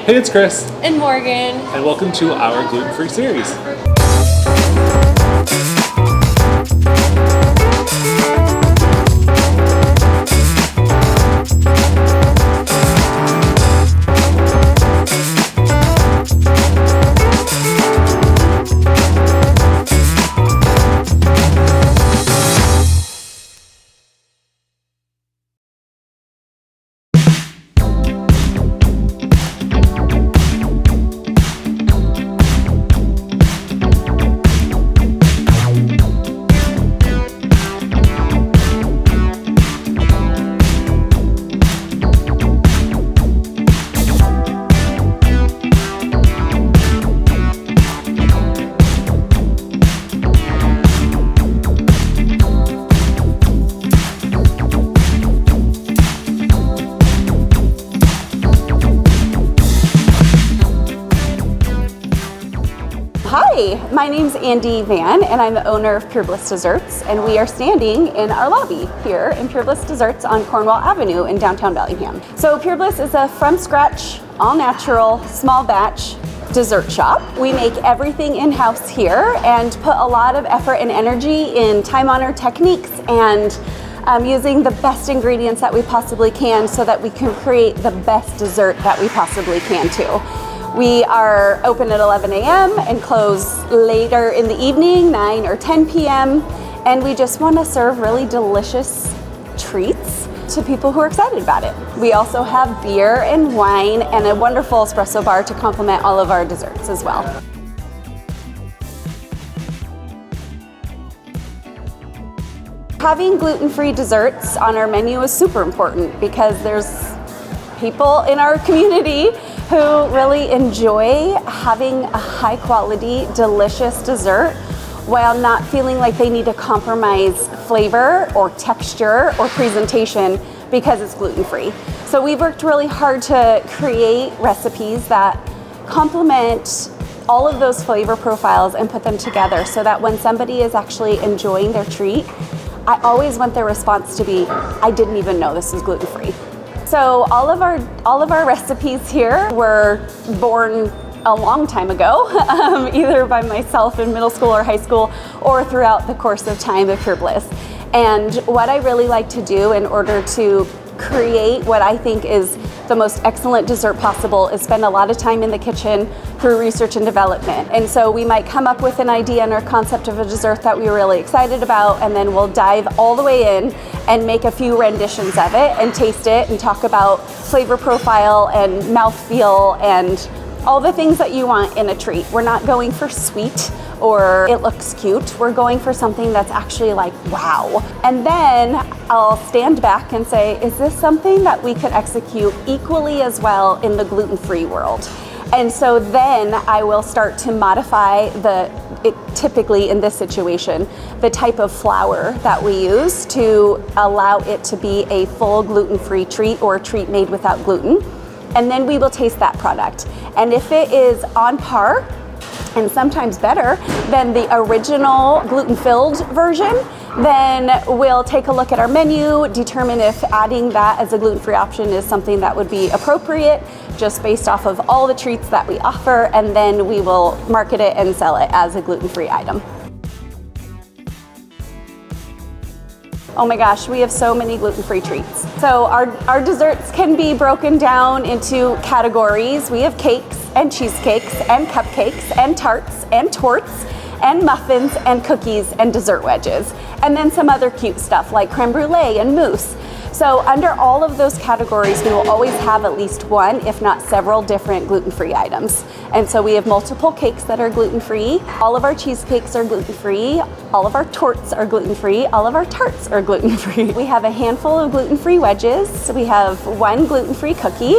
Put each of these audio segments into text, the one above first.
Hey, it's Chris. And Morgan. And welcome to our gluten-free series. Hi, my name's Andi Vann and I'm the owner of Pure Bliss Desserts, and we are standing in our lobby here in Pure Bliss Desserts on Cornwall Avenue in downtown Bellingham. So Pure Bliss is a from scratch, all natural, small batch dessert shop. We make everything in-house here and put a lot of effort and energy in time-honored techniques and using the best ingredients that we possibly can so that we can create the best dessert that we possibly can too. We are open at 11 a.m. and close later in the evening, 9 or 10 p.m. And we just want to serve really delicious treats to people who are excited about it. We also have beer and wine and a wonderful espresso bar to complement all of our desserts as well. Having gluten-free desserts on our menu is super important because there's people in our community who really enjoy having a high quality, delicious dessert while not feeling like they need to compromise flavor or texture or presentation because it's gluten-free. So we've worked really hard to create recipes that complement all of those flavor profiles and put them together so that when somebody is actually enjoying their treat, I always want their response to be, I didn't even know this was gluten-free. So all of our recipes here were born a long time ago, either by myself in middle school or high school, or throughout the course of time at Pure Bliss. And what I really like to do in order to create what I think is the most excellent dessert possible is spend a lot of time in the kitchen through research and development. And so we might come up with an idea and or concept of a dessert that we're really excited about, and then we'll dive all the way in and make a few renditions of it and taste it and talk about flavor profile and mouthfeel and all the things that you want in a treat. We're not going for sweet or it looks cute. We're going for something that's actually like, wow. And then I'll stand back and say, is this something that we could execute equally as well in the gluten-free world? And so then I will start to modify typically in this situation, the type of flour that we use to allow it to be a full gluten-free treat or a treat made without gluten. And then we will taste that product. And if it is on par, and sometimes better than the original gluten-filled version, then we'll take a look at our menu, determine if adding that as a gluten-free option is something that would be appropriate just based off of all the treats that we offer, and then we will market it and sell it as a gluten-free item. Oh my gosh, we have so many gluten-free treats. So our desserts can be broken down into categories. We have cakes and cheesecakes and cupcakes and tarts and tortes and muffins and cookies and dessert wedges. And then some other cute stuff like creme brulee and mousse. So under all of those categories, we will always have at least one, if not several different gluten-free items. And so we have multiple cakes that are gluten-free. All of our cheesecakes are gluten-free. All of our tortes are gluten-free. All of our tarts are gluten-free. We have a handful of gluten-free wedges. We have one gluten-free cookie.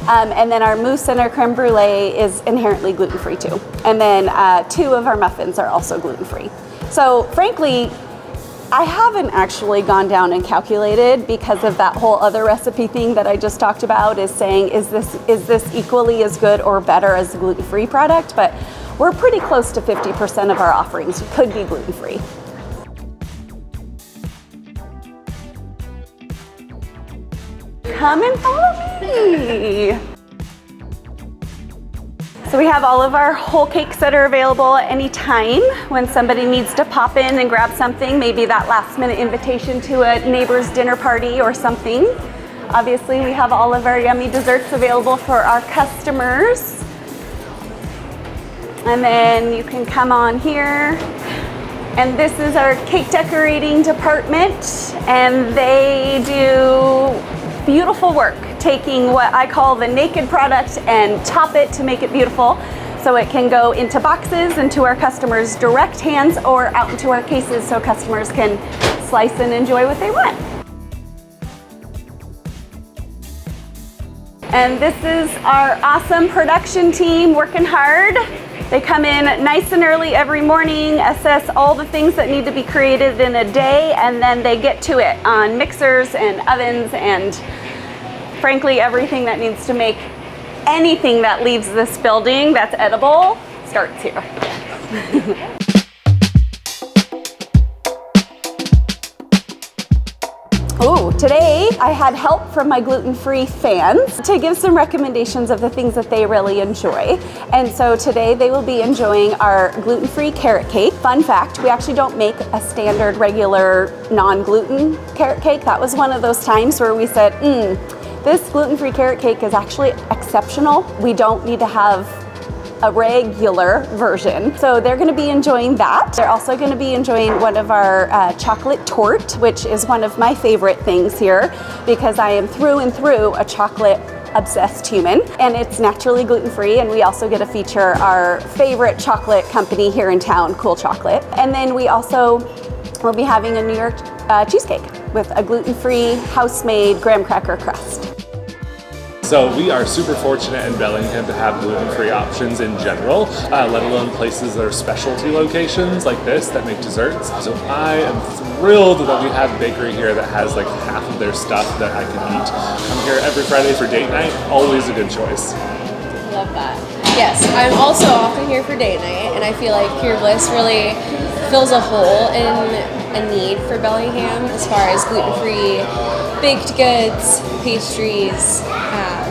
And then our mousse and our creme brulee is inherently gluten-free too. And then 2 of our muffins are also gluten-free. So frankly, I haven't actually gone down and calculated because of that whole other recipe thing that I just talked about, is saying, is this equally as good or better as a gluten-free product? But we're pretty close to 50% of our offerings could be gluten-free. Come and follow me. So we have all of our whole cakes that are available at any time when somebody needs to pop in and grab something, maybe that last minute invitation to a neighbor's dinner party or something. Obviously, we have all of our yummy desserts available for our customers. And then you can come on here. And this is our cake decorating department, and they do beautiful work, taking what I call the naked product and top it to make it beautiful, so it can go into boxes, into our customers' direct hands, or out into our cases so customers can slice and enjoy what they want. And this is our awesome production team working hard. They come in nice and early every morning, assess all the things that need to be created in a day, and then they get to it on mixers and ovens and frankly everything that needs to make anything that leaves this building that's edible starts here. Oh, today I had help from my gluten-free fans to give some recommendations of the things that they really enjoy. And so today they will be enjoying our gluten-free carrot cake. Fun fact, we actually don't make a standard regular non-gluten carrot cake. That was one of those times where we said, this gluten-free carrot cake is actually exceptional. We don't need to have a regular version. So they're going to be enjoying that. They're also going to be enjoying one of our chocolate torte, which is one of my favorite things here because I am through and through a chocolate obsessed human, and it's naturally gluten-free, and we also get to feature our favorite chocolate company here in town, Cool Chocolate. And then we also will be having a New York cheesecake with a gluten-free house-made graham cracker crust. So we are super fortunate in Bellingham to have gluten-free options in general, let alone places that are specialty locations like this that make desserts. So I am thrilled that we have a bakery here that has like half of their stuff that I can eat. I'm here every Friday for date night, always a good choice. Love that. Yes, I'm also often here for date night, and I feel like Pure Bliss really fills a hole in a need for Bellingham as far as gluten-free baked goods, pastries,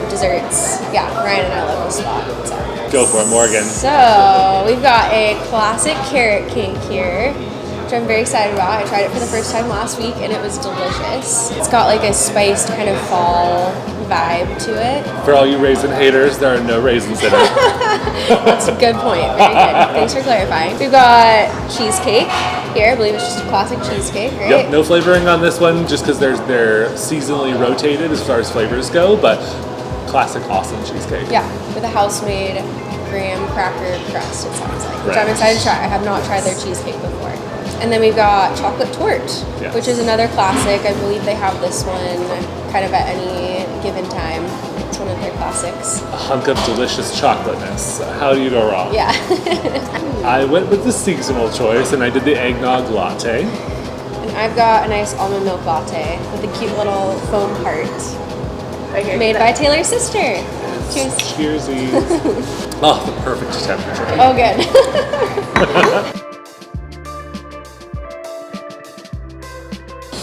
desserts. Yeah, Ryan and I love this spot. So. Go for it, Morgan. So we've got a classic carrot cake here, which I'm very excited about. I tried it for the first time last week and it was delicious. It's got like a spiced kind of fall vibe to it. For all you raisin haters, there are no raisins in it. That's a good point. Very good. Thanks for clarifying. We've got cheesecake here. I believe it's just a classic cheesecake, right? Yep, no flavoring on this one just because they're seasonally rotated as far as flavors go, but classic awesome cheesecake. Yeah, with a house-made graham cracker crust, it sounds like, which Right. I'm excited to try. I have not tried their cheesecake before. And then we've got chocolate torte, Yes. which is another classic. I believe they have this one kind of at any given time. It's one of their classics. A hunk of delicious chocolateness. How do you go wrong? Yeah. I went with the seasonal choice and I did the eggnog latte. And I've got a nice almond milk latte with a cute little foam heart. Made by Taylor's sister. Cheers. Cheersy. Oh, the perfect temperature. Oh, good.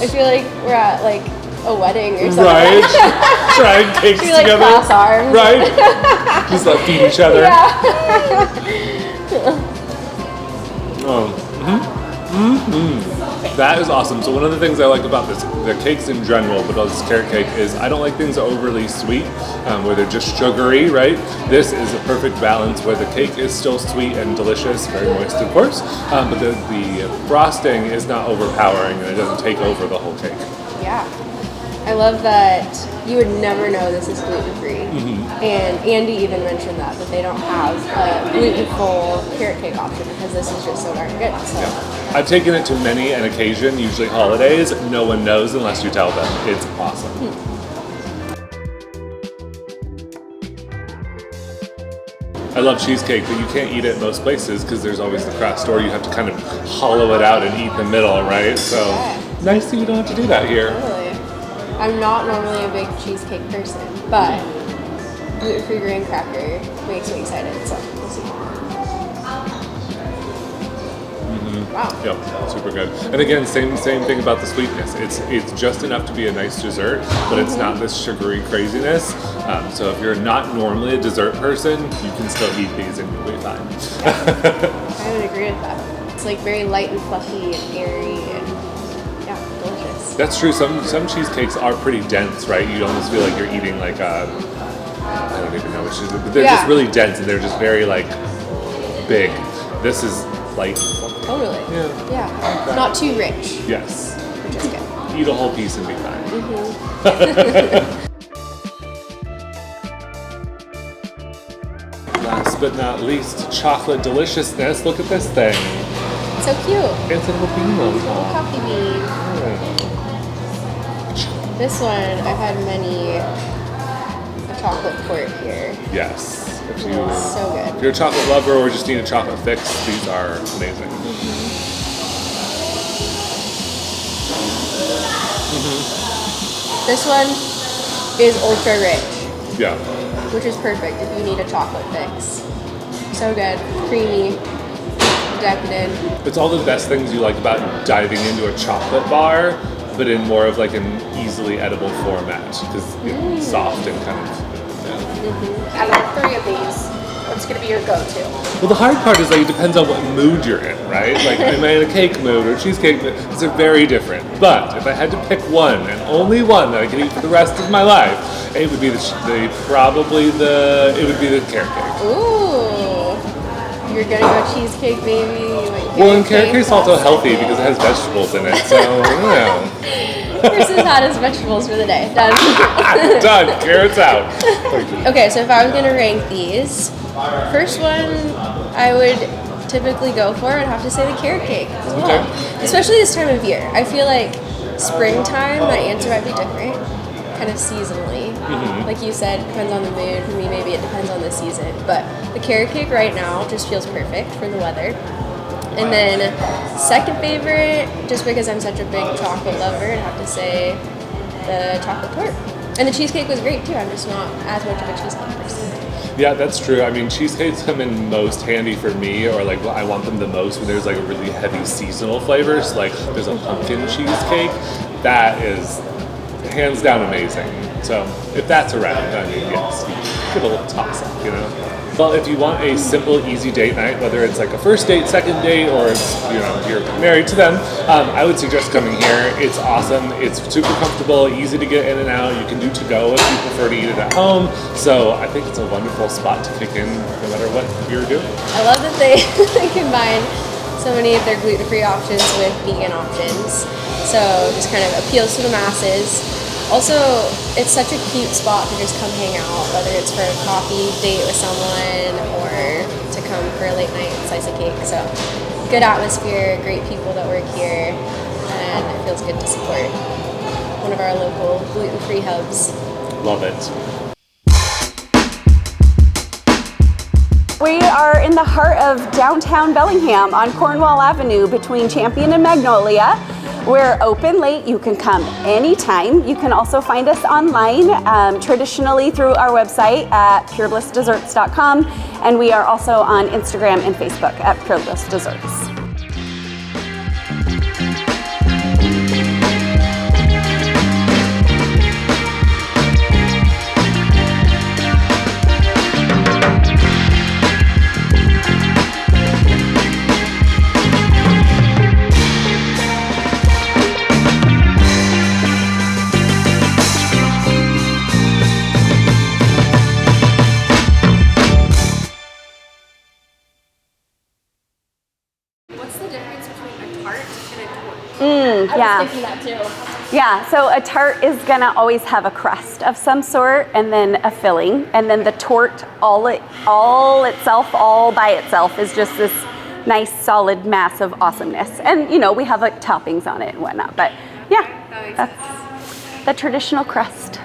I feel like we're at like a wedding or something. Right? Trying cakes We like together. cross arms. Right? Just like feed each other. Yeah. That is awesome. So one of the things I like about the cakes in general, but this carrot cake, is I don't like things overly sweet, where they're just sugary, right? This is a perfect balance where the cake is still sweet and delicious, very moist of course, but the frosting is not overpowering and it doesn't take over the whole cake. Yeah. I love that you would never know this is gluten-free. And Andi even mentioned that they don't have a gluten-full carrot cake option because this is just so darn good. So. Yeah. I've taken it to many an occasion, usually holidays. No one knows unless you tell them. It's awesome. I love cheesecake, but you can't eat it most places because there's always the crust, or you have to kind of hollow it out and eat the middle, right? So nice that you don't have to do that here. Totally. I'm not normally a big cheesecake person, but gluten-free graham cracker makes me excited, so we'll see. Wow. Yep, super good. And again, same thing about the sweetness. It's just enough to be a nice dessert, but it's not this sugary craziness. So if you're not normally a dessert person, you can still eat these and you'll be fine. I would agree with that. It's like very light and fluffy and airy and yeah, delicious. That's true. Some cheesecakes are pretty dense, right? You almost feel like you're eating like I don't even know which is, but they're just really dense and they're just very like big. This is light. Totally. Yeah. Okay. Not too rich. Yes. Which is good. Eat a whole piece and be fine. Last but not least, chocolate deliciousness. Look at this thing. So cute. It's a little bean on Little top. coffee bean. Yeah. This one, I've had many a chocolate port here. Yes. So good. If you're a chocolate lover or just need a chocolate fix, these are amazing. This one is ultra rich. Yeah. Which is perfect if you need a chocolate fix. So good. Creamy. Decadent. It's all the best things you like about diving into a chocolate bar, but in more of like an easily edible format, because it's soft and kind of. Out of the three of these, what's going to be your go-to? Well, the hard part is like it depends on what mood you're in, right? Like, am I in a cake mood or cheesecake mood? These are very different. But if I had to pick one and only one that I could eat for the rest of my life, it would be the carrot cake. Ooh. You're gonna go cheesecake, baby. Well, and carrot cake's also healthy because it has vegetables in it, so I don't know. Chris's hottest vegetables for the day. Done. Done. Carrots out. Okay, so if I was gonna rank these, first one I would typically go for, I'd have to say the carrot cake as well. Okay. Especially this time of year. I feel like springtime, my answer might be different, kind of seasonally. Like you said, depends on the mood. For me, maybe it depends on the season. But the carrot cake right now just feels perfect for the weather. And then second favorite, just because I'm such a big chocolate lover, I'd have to say the chocolate tort. And the cheesecake was great too. I'm just not as much of a cheesecake person. Yeah, that's true. I mean, cheesecakes come in most handy for me, or like I want them the most when there's like a really heavy seasonal flavors. Like there's a pumpkin cheesecake that is hands down amazing. So if that's around, I mean, yes, give a little toss up, you know. Well, if you want a simple, easy date night, whether it's like a first date, second date, or it's, you know, you're married to them, I would suggest coming here. It's awesome. It's super comfortable, easy to get in and out. You can do to go if you prefer to eat it at home. So I think it's a wonderful spot to kick in no matter what you're doing. I love that they combine so many of their gluten-free options with vegan options. So just kind of appeals to the masses. Also, it's such a cute spot to just come hang out, whether it's for a coffee date with someone or to come for a late night slice of cake. So, good atmosphere, great people that work here, and it feels good to support one of our local gluten-free hubs. Love it. We are in the heart of downtown Bellingham on Cornwall Avenue between Champion and Magnolia. We're open late. You can come anytime. You can also find us online, traditionally through our website at pureblissdesserts.com, and we are also on Instagram and Facebook at Pure Bliss Desserts. Yeah, so a tart is gonna always have a crust of some sort and then a filling, and then the tort all by itself is just this nice solid mass of awesomeness. And you know, we have like toppings on it and whatnot, but yeah, that's the traditional crust.